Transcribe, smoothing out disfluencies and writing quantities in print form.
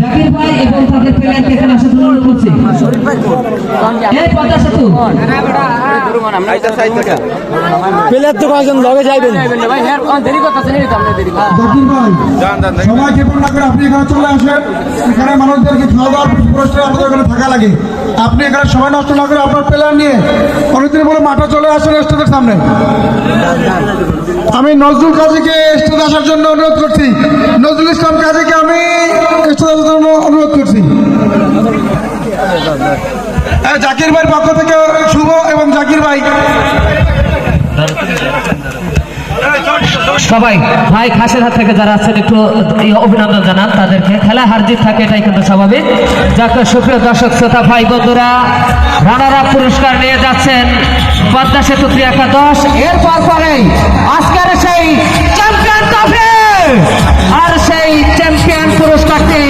জাকির ভাই এবং তাদের প্লেয়ারকে এখানে আসার জন্য অনুরোধ করছি। এই পদ্মা সেতু প্লেয়ার তো কয়েকজন লগে যাইবেন। জাকির ভাই সময় ক্ষেপণ না করে আপনি এখানে চলে আসেন। এখানে মানুষদেরকে খাওয়া দাওয়ার পুরস্কার আমাদের এখানে থাকা লাগে। আপনি এখানে সময় নষ্ট না করে আপনার প্লেয়ার নিয়ে অনেকদিন বলে মাঠে চলে আসেন স্টেজের সামনে। আমি নজরুল কাজীকে স্টেজে আসার জন্য অনুরোধ করছি। নজরুল ইসলাম কাজীকে আমি স্টেজে আসার জন্য অনুরোধ করছি। জাকির ভাইয়ের পক্ষ থেকে শুভ এবং জাকির ভাই সবাই ভাই খাসের হাত থেকে যারা আছেন একটু অভিনন্দন জানান তাদেরকে। খেলা হার জিত থাকে, এটাই কিন্তু স্বাভাবিক। যাক, সুপ্রিয় দর্শক শ্রোতা ভাই বন্ধুরা, রানার আপ পুরস্কার নিয়ে যাচ্ছেন পদ্মা সেতু 311। এরপর পরেই আজকের সেই চ্যাম্পিয়ন ট্রফি আর সেই চ্যাম্পিয়ন পুরস্কারটি